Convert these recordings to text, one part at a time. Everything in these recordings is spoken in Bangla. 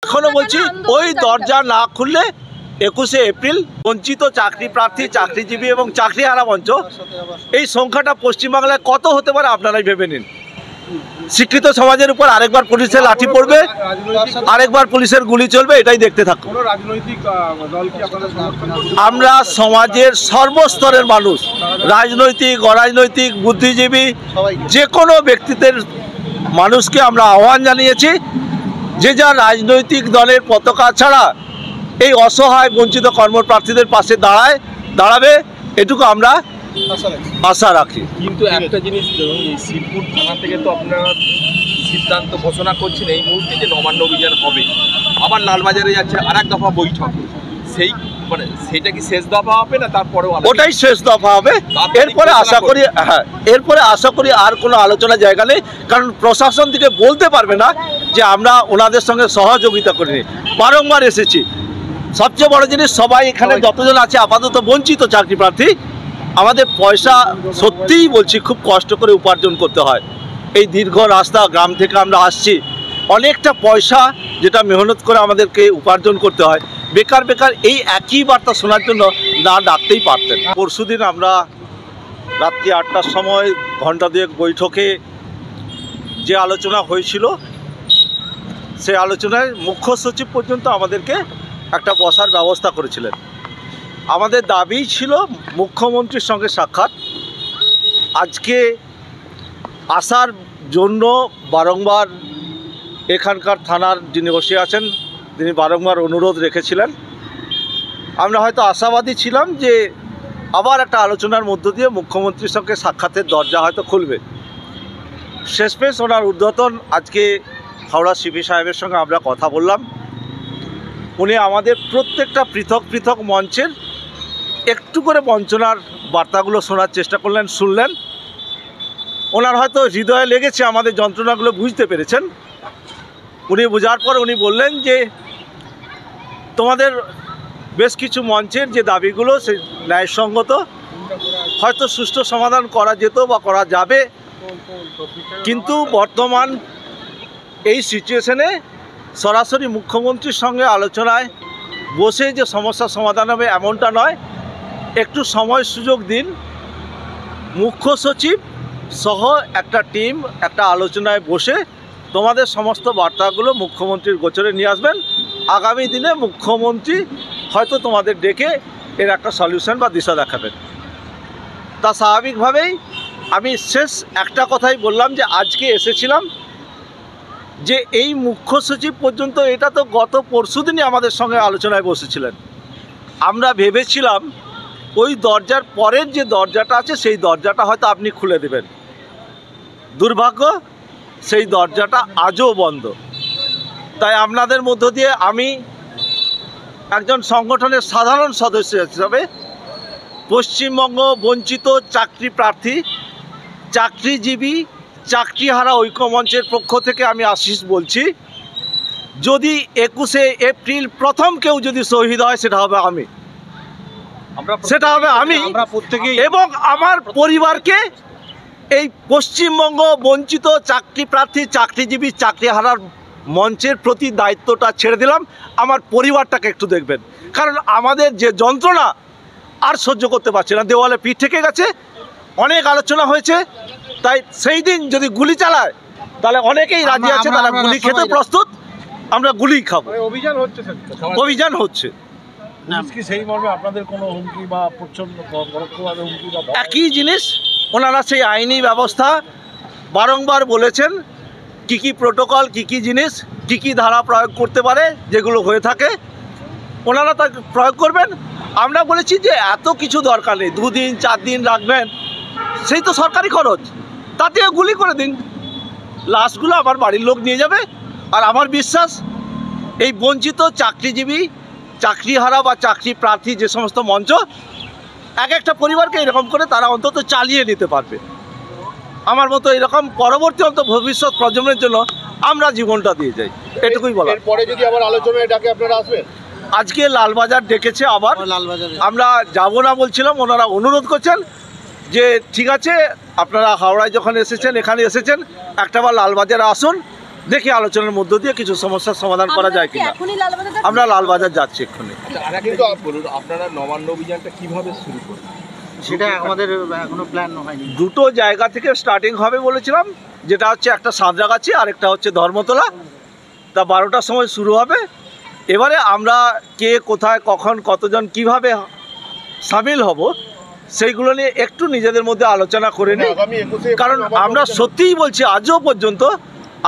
এখনো বলছি ওই দরজা না খুললে 21শে এপ্রিল বঞ্চিত চাকরি প্রার্থী, চাকরিজীবী এবং চাকরিহারা মঞ্চ এই সংখ্যাটা পশ্চিমবাংলায় কত হতে পারে আপনারাই ভেবে নিন। শিক্ষিত সমাজের উপর আরেকবার পুলিশের লাঠি পড়বে, আরেকবার পুলিশের গুলি চলবে, এটাই দেখতে থাকুন। আমরা সমাজের সর্বস্তরের মানুষ, রাজনৈতিক, অরাজনৈতিক, বুদ্ধিজীবী, যে কোনো ব্যক্তিত্বের মানুষকে আমরা আহ্বান জানিয়েছি যে যা রাজনৈতিক দলের পতাকা ছাড়া এই অসহায় বঞ্চিত কর্মপ্রার্থীদের পাশে দাঁড়াবে, এটুকু আমরা আশা রাখি। কিন্তু একটা জিনিস, শিবপুর থানা থেকে তো আপনারা সিদ্ধান্ত ঘোষণা করছেন এই মুহূর্তে যে নবান্ন অভিযান হবে, আবার লালবাজারে যাচ্ছে আর এক দফা বৈঠক, সেটা কি শেষ দফা হবে না তারপরেও? ওটাই শেষ দফা হবে। এরপরে আশা করি আর কোনো আলোচনার জায়গা নেই, কারণ প্রশাসন থেকে বলতে পারবে না যে আমরা ওনাদের সঙ্গে সহযোগিতা করিনি। বারংবার এসেছি। সবচেয়ে বড় জিনিস, সবাই এখানে যতজন আছে আপাতত বঞ্চিত চাকরি প্রার্থী, আমাদের পয়সা সত্যিই বলছি খুব কষ্ট করে উপার্জন করতে হয়। এই দীর্ঘ রাস্তা, গ্রাম থেকে আমরা আসছি, অনেকটা পয়সা যেটা মেহনত করে আমাদেরকে উপার্জন করতে হয়। বেকার এই একই বার্তা শোনার জন্য না ডাকতেই পারতেন। পরশুদিন আমরা রাত্রি 8টার সময় ঘণ্টা দুয়েক বৈঠকে যে আলোচনা হয়েছিল, সেই আলোচনায় মুখ্য সচিব পর্যন্ত আমাদেরকে একটা বসার ব্যবস্থা করেছিলেন। আমাদের দাবি ছিল মুখ্যমন্ত্রীর সঙ্গে সাক্ষাৎ। আজকে আসার জন্য বারংবার এখানকার থানার যিনি বসে আছেন তিনি বারংবার অনুরোধ রেখেছিলেন। আমরা হয়তো আশাবাদী ছিলাম যে আবার একটা আলোচনার মধ্য দিয়ে মুখ্যমন্ত্রীর সঙ্গে সাক্ষাতের দরজা হয়তো খুলবে। শেষমেশ ওনার ঊর্ধ্বতন আজকে হাওড়া সিপি সাহেবের সঙ্গে আমরা কথা বললাম। উনি আমাদের প্রত্যেকটা পৃথক মঞ্চের একটু করে বঞ্চনার বার্তাগুলো শোনার চেষ্টা করলেন, শুনলেন। ওনার হয়তো হৃদয়ে লেগেছে, আমাদের যন্ত্রণাগুলো বুঝতে পেরেছেন। উনি বোঝার পর উনি বললেন যে তোমাদের বেশ কিছু মঞ্চের যে দাবিগুলো সে ন্যায়সঙ্গত, হয়তো সুষ্ঠু সমাধান করা যেত বা করা যাবে, কিন্তু বর্তমান এই সিচুয়েশনে সরাসরি মুখ্যমন্ত্রীর সঙ্গে আলোচনায় বসে যে সমস্যার সমাধান হবে এমনটা নয়। একটু সময় সুযোগ দিন। মুখ্য সচিব সহ একটা টিম একটা আলোচনায় বসে তোমাদের সমস্ত বার্তাগুলো মুখ্যমন্ত্রীর গোচরে নিয়ে আসবেন। আগামী দিনে মুখ্যমন্ত্রী হয়তো তোমাদের ডেকে এর একটা সলিউশন বা দিশা দেখাবেন। তা স্বাভাবিকভাবেই আমি শেষ একটা কথাই বললাম যে আজকে এসেছিলাম যে এই মুখ্য সচিব পর্যন্ত, এটা তো গত পরশুদিনই আমাদের সঙ্গে আলোচনায় বসেছিলেন। আমরা ভেবেছিলাম ওই দরজার পরের যে দরজাটা আছে সেই দরজাটা হয়তো আপনি খুলে দেবেন। দুর্ভাগ্য, সেই দরজাটা আজও বন্ধ। তাই আপনাদের মধ্য দিয়ে আমি একজন সংগঠনের সাধারণ সদস্য হিসাবে পশ্চিমবঙ্গ বঞ্চিত চাকরি প্রার্থী, চাকরিজীবী, চাকরিহারা ঐক্যমঞ্চের পক্ষ থেকে আমি আশিস বলছি, যদি 21শে এপ্রিল প্রথম কেউ যদি শহীদ হয় সেটা হবে আমি, এবং আমার পরিবারকে এই পশ্চিমবঙ্গ বঞ্চিত চাকরি প্রার্থী, চাকরিজীবী, চাকরিহারার মঞ্চের প্রতি দায়িত্বটা ছেড়ে দিলাম। আমার পরিবারটাকে একটু দেখবেন, কারণ আমাদের যে যন্ত্রণা আর সহ্য করতে পারছি না। দেওয়ালে পিঠ থেকে গেছে, অনেক আলোচনা হয়েছে, তাই সেই দিন যদি গুলি চালায় তাহলে অনেকেই রাজি আছে, তারা গুলি খেতে প্রস্তুত, আমরা গুলি খাবো। অভিযান হচ্ছে একই জিনিস। ওনারা সেই আইনি ব্যবস্থা বারংবার বলেছেন, কি প্রোটোকল, কি জিনিস, কি ধারা প্রয়োগ করতে পারে, যেগুলো হয়ে থাকে ওনারা তা প্রয়োগ করবেন। আমরা বলেছি যে এত কিছু দরকার নেই, 2 দিন 4 দিন রাখবেন, সেই তো সরকারি খরচ, তাতে গুলি করে দিন, লাশগুলো আমার বাড়ির লোক নিয়ে যাবে। আর আমার বিশ্বাস এই বঞ্চিত চাকরিজীবী, চাকরিহারা বা চাকরি প্রার্থী যে সমস্ত মঞ্চ, এক একটা পরিবারকে এরকম করে তারা অন্তত চালিয়ে নিতে পারবে। আমার মতো এরকম পরবর্তী ভবিষ্যৎ প্রজন্মের জন্য আমরা জীবনটা দিয়ে যাই, এটুকুই বলা। পরে যদি আবার আলোচনায় ডাকে আপনারা আসবেন? আজকে লালবাজার ডেকেছে, আবার আমরা যাব না বলছিলাম, ওনারা অনুরোধ করছেন যে ঠিক আছে আপনারা হাওড়ায় যখন এসেছেন, এখানে এসেছেন, একটাবার লালবাজারে আসুন, দেখি আলোচনার মধ্য দিয়ে কিছু সমস্যার সমাধান করা যায় কিনা। আমরা লালবাজার যাচ্ছি এক্ষুনি। আচ্ছা, আর একটা জিনিস বলুন, আপনারা নবান্ন অভিযানটা কিভাবে শুরু করবেন? সেটা আমাদের এখনো প্ল্যান হয়নি। দুটো জায়গা থেকে স্টার্টিং হবে বলেছিলাম, যেটা হচ্ছে একটা সাঁতরাগাছি আর একটা হচ্ছে ধর্মতলা। তা 12টার সময় শুরু হবে। এবারে আমরা কে কোথায় কখন কতজন কিভাবে সামিল হব সেইগুলো নিয়ে একটু নিজেদের মধ্যে আলোচনা করে নিই। আগামী 21-এ কারণ আমরা সত্যিই বলছি, আজও পর্যন্ত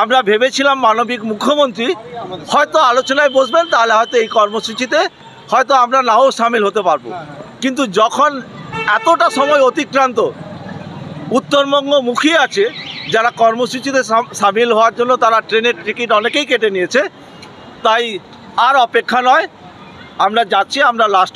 আমরা ভেবেছিলাম মানবিক মুখ্যমন্ত্রী হয়তো আলোচনায় বসবেন, তাহলে হয়তো এই কর্মসূচিতে হয়তো আমরা নাও সামিল হতে পারবো। কিন্তু যখন এতটা সময় অতিক্রান্ত, উত্তরবঙ্গ মুখী আছে যারা কর্মসূচিতে সামিল হওয়ার জন্য, তারা ট্রেনের টিকিট অনেকেই কেটে নিয়েছে। তাই আর অপেক্ষা নয়, আমরা যাচ্ছি, আমরা লাস্ট